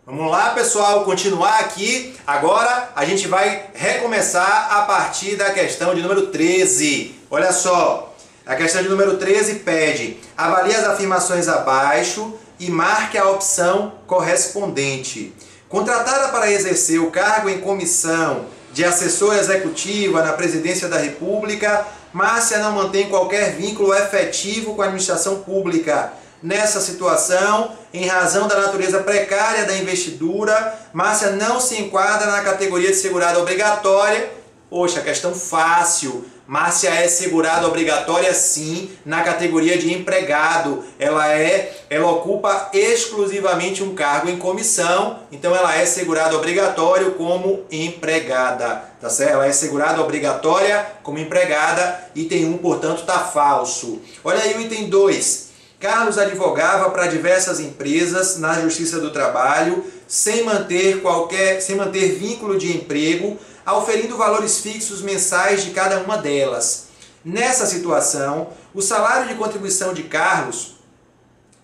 Vamos lá, pessoal, continuar aqui. Agora a gente vai recomeçar a partir da questão de número 13. Olha só, a questão de número 13 pede: avalie as afirmações abaixo e marque a opção correspondente. Contratada para exercer o cargo em comissão de assessora executiva na Presidência da República, Márcia não mantém qualquer vínculo efetivo com a administração pública. Nessa situação, em razão da natureza precária da investidura, Márcia não se enquadra na categoria de segurada obrigatória. Poxa, questão fácil. Márcia é segurada obrigatória sim, na categoria de empregado. Ela ocupa exclusivamente um cargo em comissão, então ela é segurada obrigatória como empregada, tá certo? Ela é segurada obrigatória como empregada, item 1, portanto, está falso. Olha aí o item 2. Carlos advogava para diversas empresas na Justiça do Trabalho sem manter vínculo de emprego, auferindo valores fixos mensais de cada uma delas. Nessa situação, o salário de contribuição de Carlos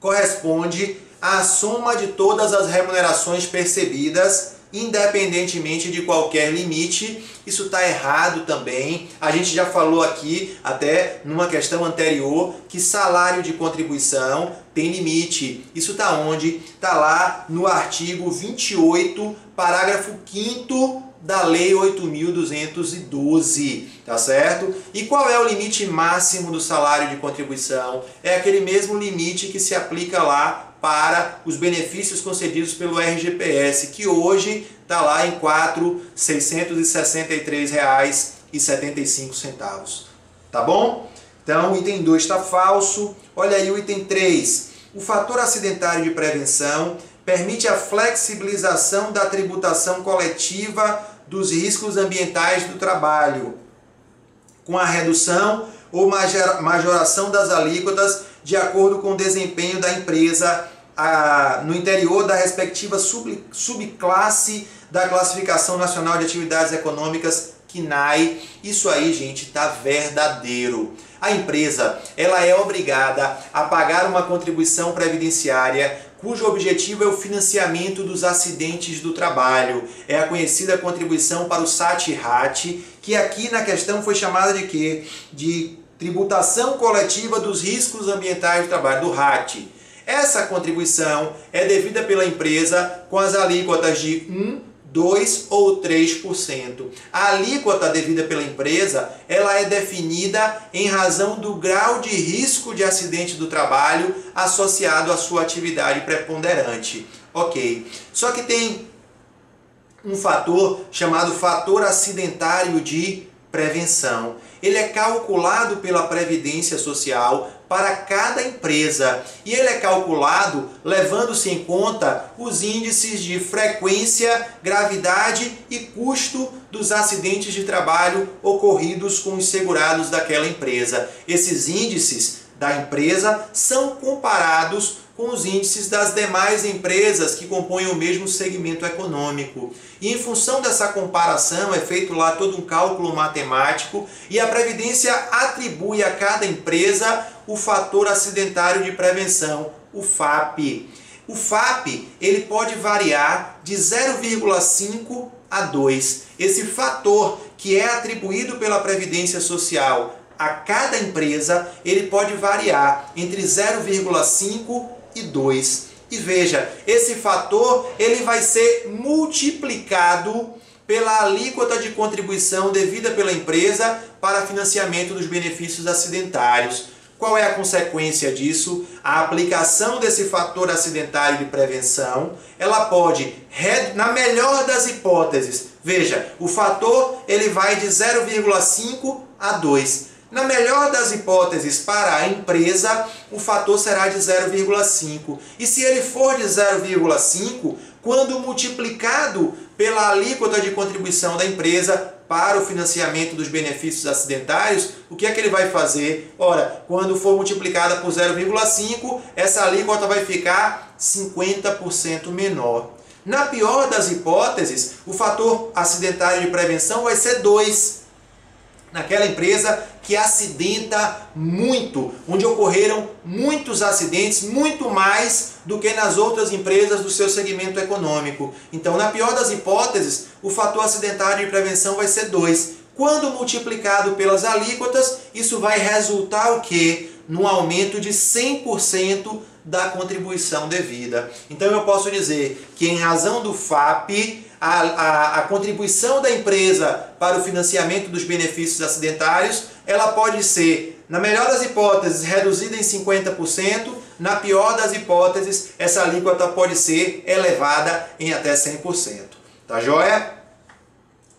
corresponde à soma de todas as remunerações percebidas, independentemente de qualquer limite. Isso está errado também. A gente já falou aqui, até numa questão anterior, que salário de contribuição tem limite. Isso está onde? Está lá no artigo 28, parágrafo 5º da Lei 8.212, tá certo? E qual é o limite máximo do salário de contribuição? É aquele mesmo limite que se aplica lá para os benefícios concedidos pelo RGPS, que hoje está lá em R$ 4.663,75. Tá bom? Então, o item 2 está falso. Olha aí o item 3. O fator acidentário de prevenção permite a flexibilização da tributação coletiva dos riscos ambientais do trabalho, com a redução ou majoração das alíquotas de acordo com o desempenho da empresa no interior da respectiva subclasse da Classificação Nacional de Atividades Econômicas, CNAE. Isso aí, gente, está verdadeiro. A empresa ela é obrigada a pagar uma contribuição previdenciária cujo objetivo é o financiamento dos acidentes do trabalho. É a conhecida contribuição para o SAT-RAT, que aqui na questão foi chamada de quê? De tributação coletiva dos riscos ambientais do trabalho, do RAT. Essa contribuição é devida pela empresa com as alíquotas de 1%, 2% ou 3%. A alíquota devida pela empresa, ela é definida em razão do grau de risco de acidente do trabalho associado à sua atividade preponderante. Ok. Só que tem um fator chamado fator acidentário de prevenção. Ele é calculado pela Previdência Social para cada empresa e ele é calculado levando-se em conta os índices de frequência, gravidade e custo dos acidentes de trabalho ocorridos com os segurados daquela empresa. Esses índices da empresa são comparados com os índices das demais empresas que compõem o mesmo segmento econômico. E em função dessa comparação é feito lá todo um cálculo matemático e a Previdência atribui a cada empresa o fator acidentário de prevenção, o FAP. O FAP ele pode variar de 0,5 a 2. Esse fator que é atribuído pela Previdência Social a cada empresa, ele pode variar entre 0,5 e 2. E veja, esse fator ele vai ser multiplicado pela alíquota de contribuição devida pela empresa para financiamento dos benefícios acidentários. Qual é a consequência disso? A aplicação desse fator acidentário de prevenção, ela pode, na melhor das hipóteses, veja, o fator ele vai de 0,5 a 2. Na melhor das hipóteses para a empresa, o fator será de 0,5. E se ele for de 0,5, quando multiplicado pela alíquota de contribuição da empresa para o financiamento dos benefícios acidentários, o que é que ele vai fazer? Ora, quando for multiplicada por 0,5, essa alíquota vai ficar 50% menor. Na pior das hipóteses, o fator acidentário de prevenção vai ser 2. naquela empresa que acidenta muito, onde ocorreram muitos acidentes, muito mais do que nas outras empresas do seu segmento econômico. Então, na pior das hipóteses, o fator acidentário de prevenção vai ser 2. Quando multiplicado pelas alíquotas, isso vai resultar o quê? Num aumento de 100% da contribuição devida. Então eu posso dizer que, em razão do FAP, a contribuição da empresa para o financiamento dos benefícios acidentários, ela pode ser, na melhor das hipóteses, reduzida em 50%, na pior das hipóteses, essa alíquota pode ser elevada em até 100%. Tá joia?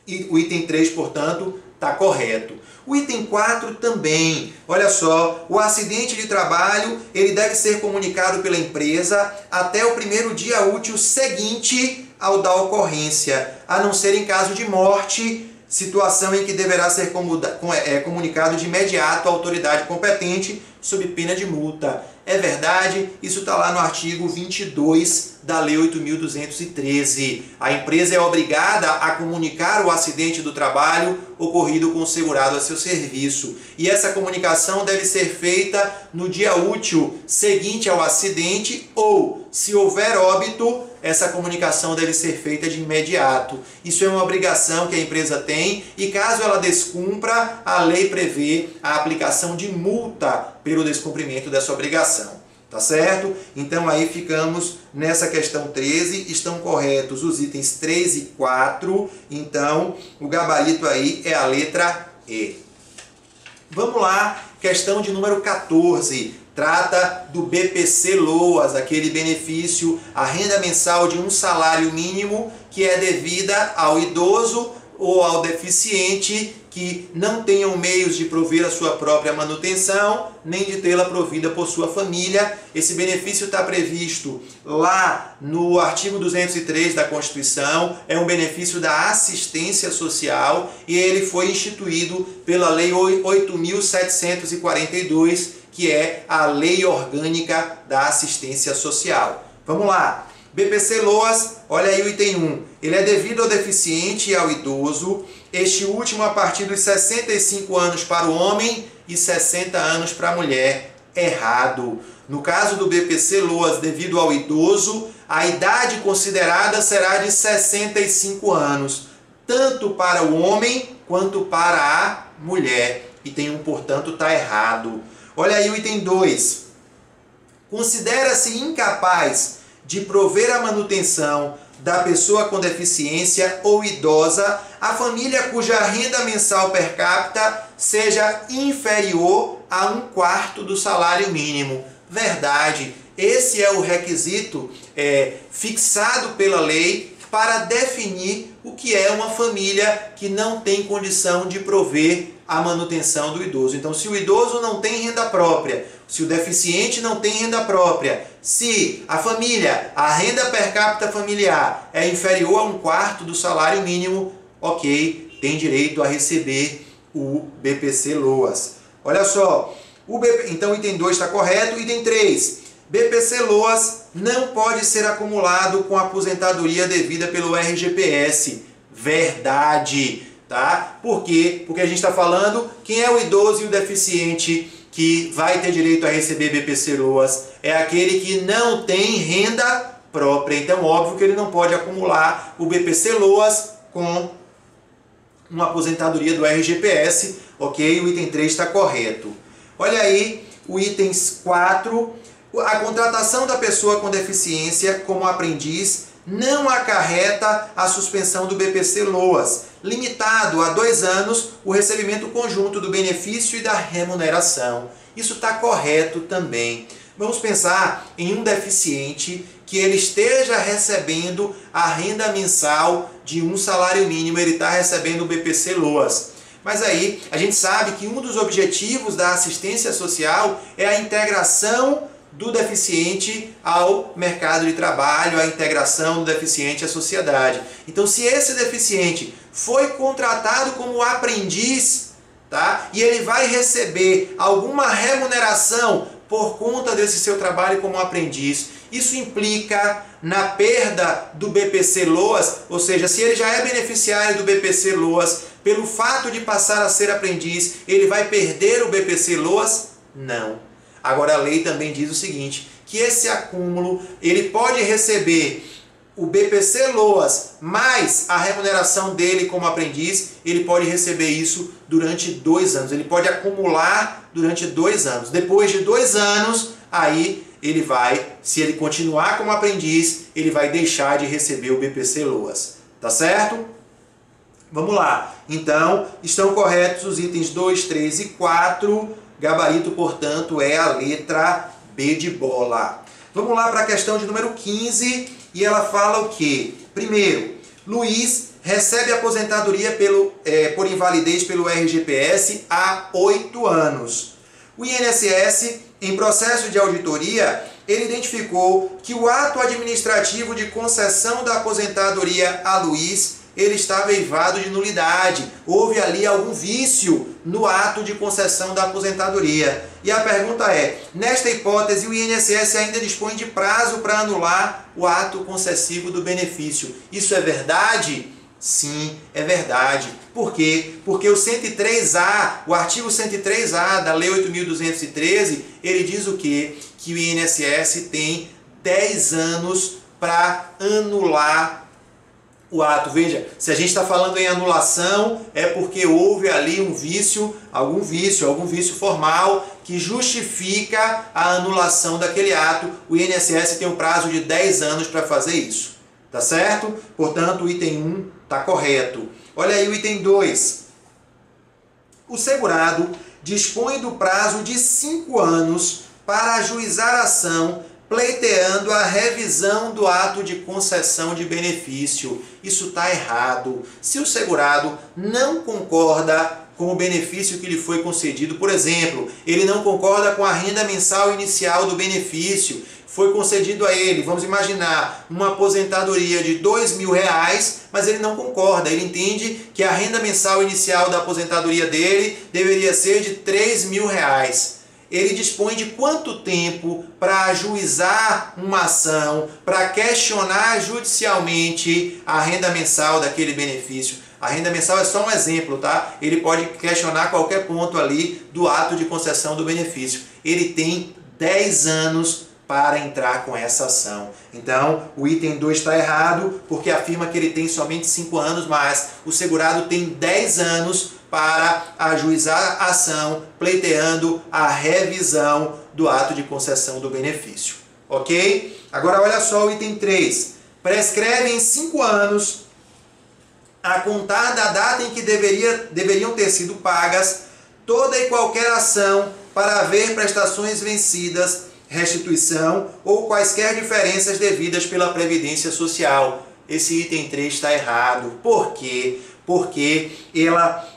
E o item 3, portanto, está correto. O item 4 também, olha só, o acidente de trabalho ele deve ser comunicado pela empresa até o primeiro dia útil seguinte ao da ocorrência, a não ser em caso de morte, situação em que deverá ser comunicado de imediato à autoridade competente sob pena de multa. É verdade, isso está lá no artigo 22 da Lei 8.213. A empresa é obrigada a comunicar o acidente do trabalho ocorrido com o segurado a seu serviço. E essa comunicação deve ser feita no dia útil seguinte ao acidente ou, se houver óbito, essa comunicação deve ser feita de imediato. Isso é uma obrigação que a empresa tem e, caso ela descumpra, a lei prevê a aplicação de multa pelo descumprimento dessa obrigação. Tá certo? Então aí ficamos nessa questão 13, estão corretos os itens 3 e 4, então o gabarito aí é a letra E. Vamos lá, questão de número 14. Trata do BPC-Loas, aquele benefício, a renda mensal de um salário mínimo que é devida ao idoso ou ao deficiente que não tenham meios de prover a sua própria manutenção, nem de tê-la provida por sua família. Esse benefício está previsto lá no artigo 203 da Constituição, é um benefício da assistência social e ele foi instituído pela Lei 8.742, que é a Lei Orgânica da Assistência Social. Vamos lá. BPC-Loas, olha aí o item 1. Ele é devido ao deficiente e ao idoso, este último a partir dos 65 anos para o homem e 60 anos para a mulher. Errado. No caso do BPC-Loas, devido ao idoso, a idade considerada será de 65 anos, tanto para o homem quanto para a mulher. Item 1, portanto, está errado. Olha aí o item 2. Considera-se incapaz de prover a manutenção da pessoa com deficiência ou idosa a família cuja renda mensal per capita seja inferior a 1/4 do salário mínimo. Verdade, esse é o requisito fixado pela lei para definir o que é uma família que não tem condição de prover a manutenção do idoso. Então, se o idoso não tem renda própria, se o deficiente não tem renda própria, se a família, a renda per capita familiar é inferior a 1/4 do salário mínimo, ok, tem direito a receber o BPC-Loas. Olha só, então o item 2 está correto. Item 3, BPC-Loas não pode ser acumulado com aposentadoria devida pelo RGPS. Verdade, tá? Por quê? Porque a gente está falando quem é o idoso e o deficiente que vai ter direito a receber BPC-Loas. É aquele que não tem renda própria. Então, óbvio que ele não pode acumular o BPC-Loas com uma aposentadoria do RGPS, ok? O item 3 está correto. Olha aí o item 4. A contratação da pessoa com deficiência como aprendiz não acarreta a suspensão do BPC-Loas, limitado a 2 anos o recebimento conjunto do benefício e da remuneração. Isso está correto também. Vamos pensar em um deficiente que ele esteja recebendo a renda mensal de um salário mínimo, ele está recebendo o BPC-Loas. Mas aí a gente sabe que um dos objetivos da assistência social é a integração do deficiente ao mercado de trabalho, a integração do deficiente à sociedade. Então, se esse deficiente foi contratado como aprendiz, tá? E ele vai receber alguma remuneração por conta desse seu trabalho como aprendiz, Isso implica na perda do BPC-LOAS, ou seja, se ele já é beneficiário do BPC-LOAS, pelo fato de passar a ser aprendiz, ele vai perder o BPC-LOAS? Não. Agora a lei também diz o seguinte, que esse acúmulo, ele pode receber o BPC-LOAS mais a remuneração dele como aprendiz, ele pode receber isso durante 2 anos. Ele pode acumular durante 2 anos. Depois de 2 anos, aí ele vai, se ele continuar como aprendiz, ele vai deixar de receber o BPC-LOAS. Tá certo? Vamos lá. Então, estão corretos os itens 2, 3 e 4. Gabarito, portanto, é a letra B de bola. Vamos lá para a questão de número 15. E ela fala o quê? Primeiro, Luiz recebe aposentadoria por invalidez pelo RGPS há 8 anos. O INSS, em processo de auditoria, ele identificou que o ato administrativo de concessão da aposentadoria a Luiz, ele estava eivado de nulidade. Houve ali algum vício no ato de concessão da aposentadoria. E a pergunta é, nesta hipótese, o INSS ainda dispõe de prazo para anular o ato concessivo do benefício. Isso é verdade? Sim, é verdade. Por quê? Porque o 103A, o artigo 103A da Lei 8.213, ele diz o quê? Que o INSS tem 10 anos para anular o ato. Veja, se a gente está falando em anulação, é porque houve ali um vício, algum vício formal que justifica a anulação daquele ato. O INSS tem um prazo de 10 anos para fazer isso. Tá certo? Portanto, o item 1 está correto. Olha aí o item 2. O segurado dispõe do prazo de 5 anos para ajuizar a ação pleiteando a revisão do ato de concessão de benefício. Isso está errado. Se o segurado não concorda com o benefício que lhe foi concedido, por exemplo, ele não concorda com a renda mensal inicial do benefício, foi concedido a ele, vamos imaginar, uma aposentadoria de R$2.000, mas ele não concorda, ele entende que a renda mensal inicial da aposentadoria dele deveria ser de R$3.000. Ele dispõe de quanto tempo para ajuizar uma ação, para questionar judicialmente a renda mensal daquele benefício? A renda mensal é só um exemplo, tá? Ele pode questionar qualquer ponto ali do ato de concessão do benefício. Ele tem 10 anos para entrar com essa ação. Então, o item 2 está errado, porque afirma que ele tem somente 5 anos, mas o segurado tem 10 anos para ajuizar a ação, pleiteando a revisão do ato de concessão do benefício. Ok? Agora, olha só o item 3. Prescreve em 5 anos, a contar da data em que deveriam ter sido pagas, toda e qualquer ação para haver prestações vencidas, restituição ou quaisquer diferenças devidas pela Previdência Social. Esse item 3 está errado. Por quê? Porque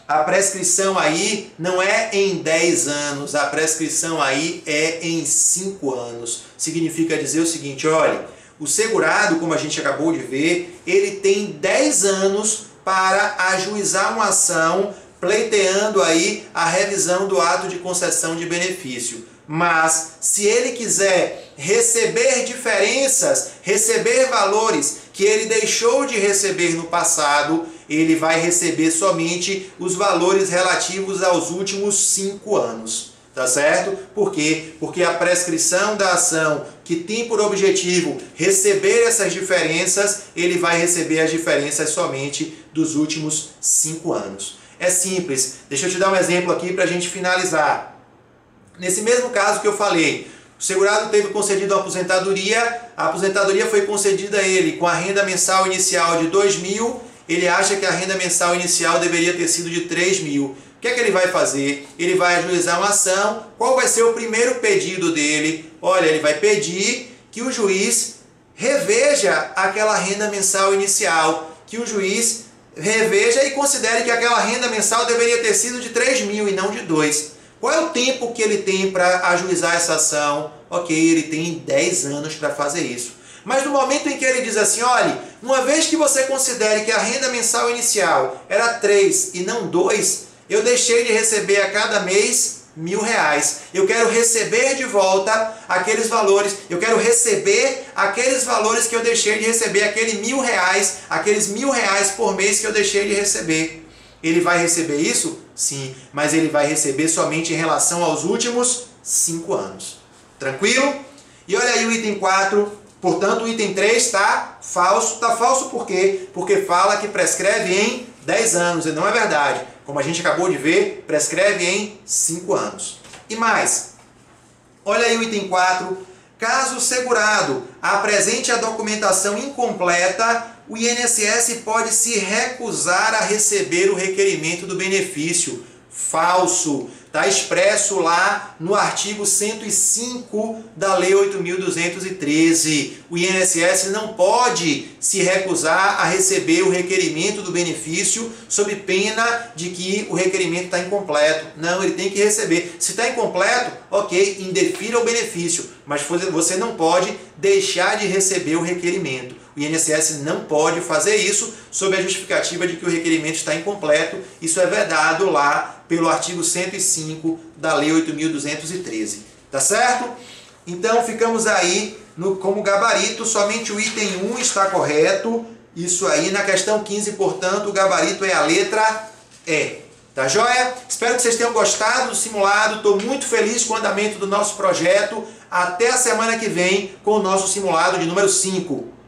a prescrição aí não é em 10 anos, a prescrição aí é em 5 anos. Significa dizer o seguinte, olha, o segurado, como a gente acabou de ver, ele tem 10 anos para ajuizar uma ação pleiteando aí a revisão do ato de concessão de benefício. Mas, se ele quiser receber diferenças, receber valores que ele deixou de receber no passado, ele vai receber somente os valores relativos aos últimos 5 anos. Tá certo? Por quê? Porque a prescrição da ação que tem por objetivo receber essas diferenças, ele vai receber as diferenças somente dos últimos 5 anos. É simples. Deixa eu te dar um exemplo aqui para a gente finalizar. Nesse mesmo caso que eu falei, o segurado teve concedido a aposentadoria foi concedida a ele com a renda mensal inicial de R$2.000, ele acha que a renda mensal inicial deveria ter sido de R$3.000. O que é que ele vai fazer? Ele vai ajuizar uma ação. Qual vai ser o primeiro pedido dele? Olha, ele vai pedir que o juiz reveja aquela renda mensal inicial, que o juiz reveja e considere que aquela renda mensal deveria ter sido de R$3.000 e não de R$2.000. Qual é o tempo que ele tem para ajuizar essa ação? Ok, ele tem 10 anos para fazer isso. Mas no momento em que ele diz assim, olha, uma vez que você considere que a renda mensal inicial era 3 e não 2, eu deixei de receber a cada mês R$ 1.000. Eu quero receber de volta aqueles valores, eu quero receber aqueles valores que eu deixei de receber, aquele R$ 1.000, aqueles R$ 1.000 por mês que eu deixei de receber. Ele vai receber isso? Sim, mas ele vai receber somente em relação aos últimos 5 anos. Tranquilo? E olha aí o item 4, portanto o item 3 está falso. Está falso por quê? Porque fala que prescreve em 10 anos, e não é verdade. Como a gente acabou de ver, prescreve em 5 anos. E mais, olha aí o item 4, caso o segurado apresente a documentação incompleta, o INSS pode se recusar a receber o requerimento do benefício. Falso. Está expresso lá no artigo 105 da Lei 8.213. O INSS não pode se recusar a receber o requerimento do benefício sob pena de que o requerimento está incompleto. Não, ele tem que receber. Se está incompleto, ok, indefira o benefício, mas você não pode deixar de receber o requerimento. O INSS não pode fazer isso sob a justificativa de que o requerimento está incompleto. Isso é vedado lá pelo artigo 105 da Lei 8.213. Tá certo? Então ficamos aí como gabarito, somente o item 1 está correto. Isso aí, na questão 15, portanto, o gabarito é a letra E. Tá joia? Espero que vocês tenham gostado do simulado. Estou muito feliz com o andamento do nosso projeto. Até a semana que vem com o nosso simulado de número 5.